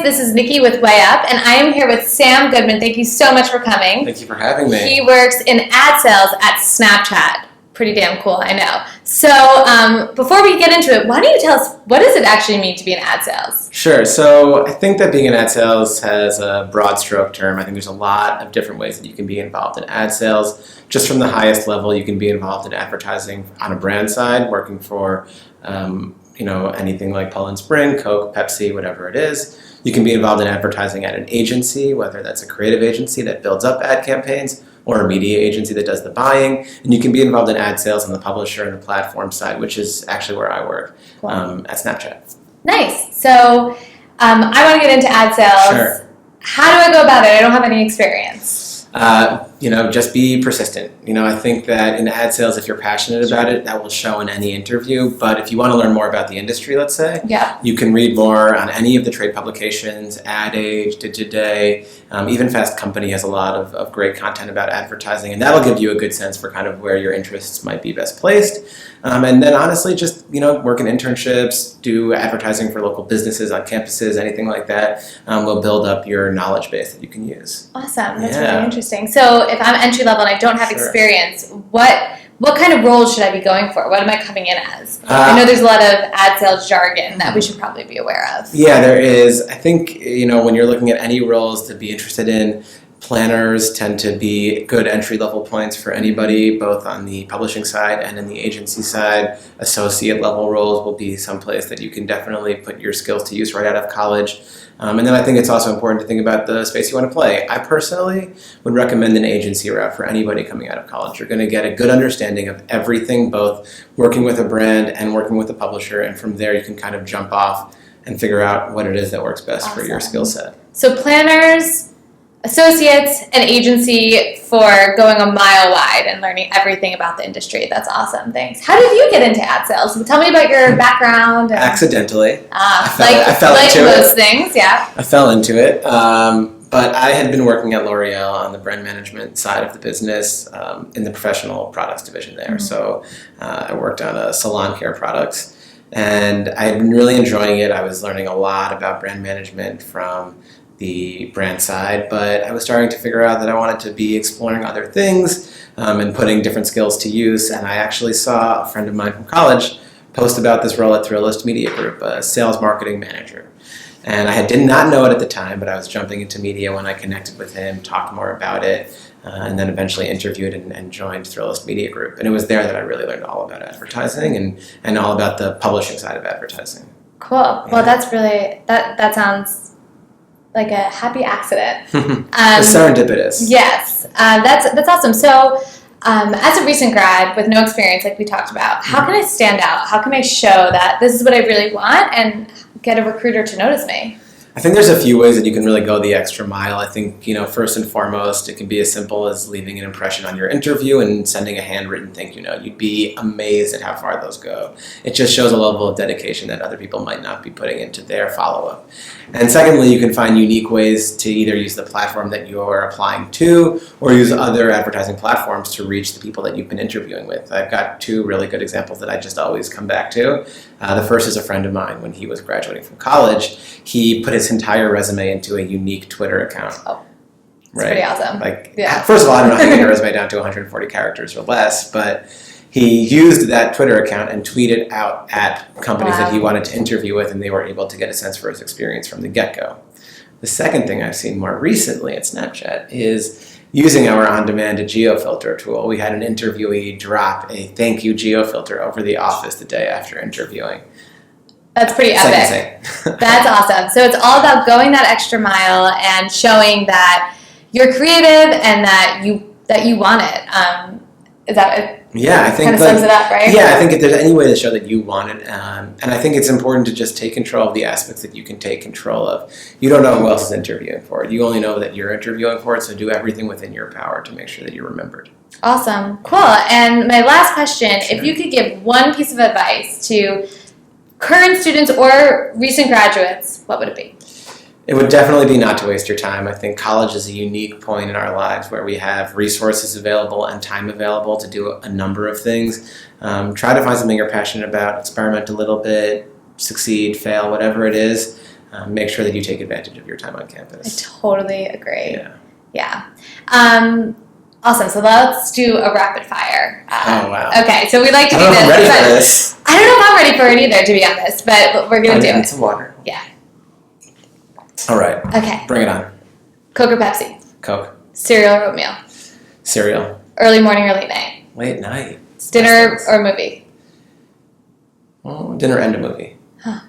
This is Nikki with Way Up, and I am here with Sam Goodman. Thank you so much for coming. Thank you for having me. He works in ad sales at Snapchat. Pretty damn cool, I know. So before we get into it, why don't you tell us, what does it actually mean to be in ad sales? Sure. So I think that being in ad sales has a broad stroke term. I think there's a lot of different ways that you can be involved in ad sales. Just from the highest level, you can be involved in advertising on a brand side, working for anything like Poland Spring, Coke, Pepsi, whatever it is. You can be involved in advertising at an agency, whether that's a creative agency that builds up ad campaigns or a media agency that does the buying. And you can be involved in ad sales on the publisher and the platform side, which is actually where I work at Snapchat. Nice. So I want to get into ad sales. Sure. How do I go about it? I don't have any experience. Just be persistent. I think that in ad sales, if you're passionate about it, that will show in any interview. But if you want to learn more about the industry, let's say, you can read more on any of the trade publications, Ad Age, Digiday, even Fast Company has a lot of great content about advertising, and that'll give you a good sense for kind of where your interests might be best placed. And then honestly, just, work in internships, do advertising for local businesses on campuses, anything like that will build up your knowledge base that you can use. Awesome. That's really interesting. So if I'm entry level and I don't have experience, what kind of roles should I be going for? What am I coming in as? I know there's a lot of ad sales jargon that we should probably be aware of. Yeah, there is. I think, when you're looking at any roles to be interested in, planners tend to be good entry-level points for anybody, both on the publishing side and in the agency side. Associate-level roles will be someplace that you can definitely put your skills to use right out of college. And then I think it's also important to think about the space you want to play. I personally would recommend an agency route for anybody coming out of college. You're going to get a good understanding of everything, both working with a brand and working with a publisher, and from there you can kind of jump off and figure out what it is that works best for your skill set. So planners, associates, and agency for going a mile wide and learning everything about the industry. That's awesome. Thanks. How did you get into ad sales? Tell me about your background. Accidentally. I fell into most things, yeah. I fell into it. But I had been working at L'Oreal on the brand management side of the business in the professional products division there. Mm-hmm. So I worked on salon care products. And I had been really enjoying it. I was learning a lot about brand management from the brand side, but I was starting to figure out that I wanted to be exploring other things and putting different skills to use. And I actually saw a friend of mine from college post about this role at Thrillist Media Group, a sales marketing manager. And I did not know it at the time, but I was jumping into media when I connected with him, talked more about it, and then eventually interviewed and joined Thrillist Media Group. And it was there that I really learned all about advertising and all about the publishing side of advertising. Cool. Yeah. Well, that's really, that sounds like a happy accident. Serendipitous. Yes. That's awesome. So as a recent grad with no experience, like we talked about, how can I stand out? How can I show that this is what I really want and get a recruiter to notice me? I think there's a few ways that you can really go the extra mile. I think, first and foremost, it can be as simple as leaving an impression on your interview and sending a handwritten thank you note. You'd be amazed at how far those go. It just shows a level of dedication that other people might not be putting into their follow-up. And secondly, you can find unique ways to either use the platform that you're applying to or use other advertising platforms to reach the people that you've been interviewing with. I've got two really good examples that I just always come back to. The first is a friend of mine. When he was graduating from college, he put his entire resume into a unique Twitter account. Oh, that's pretty awesome. First of all, I don't know how to get a resume down to 140 characters or less, but he used that Twitter account and tweeted out at companies that he wanted to interview with, and they were able to get a sense for his experience from the get-go. The second thing I've seen more recently at Snapchat is using our on-demand geofilter tool. We had an interviewee drop a thank you geofilter over the office the day after interviewing. That's pretty epic. That's awesome. So it's all about going that extra mile and showing that you're creative and that you want it. Is that it? Yeah, I think kind of sums it up, right? Yeah, I think if there's any way to show that you want it, and I think it's important to just take control of the aspects that you can take control of. You don't know who else is interviewing for it. You only know that you're interviewing for it, so do everything within your power to make sure that you're remembered. Awesome. Cool. And my last question, if you could give one piece of advice to current students or recent graduates, what would it be? It would definitely be not to waste your time. I think college is a unique point in our lives where we have resources available and time available to do a number of things. Try to find something you're passionate about, experiment a little bit, succeed, fail, whatever it is. make sure that you take advantage of your time on I campus. totally agree. Yeah. Yeah. Awesome. So let's do a rapid fire. Oh, wow. Okay. So we like to I do don't know if I'm ready but for this. I don't know if I'm ready for it either, to be honest. But we're gonna do Need it. some water. Yeah. All right. Okay. Bring it on. Coke or Pepsi? Coke. Cereal or oatmeal? Cereal. Early morning or late night? Late night. Dinner Best or movie? Oh, dinner and a movie.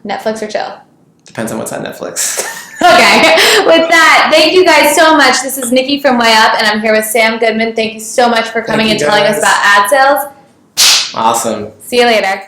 Netflix or chill? Depends on what's on Netflix. Okay. With that, thank you guys so much. This is Nikki from Way Up, and I'm here with Sam Goodman. Thank you so much for coming and telling us about ad sales. Awesome. See you later.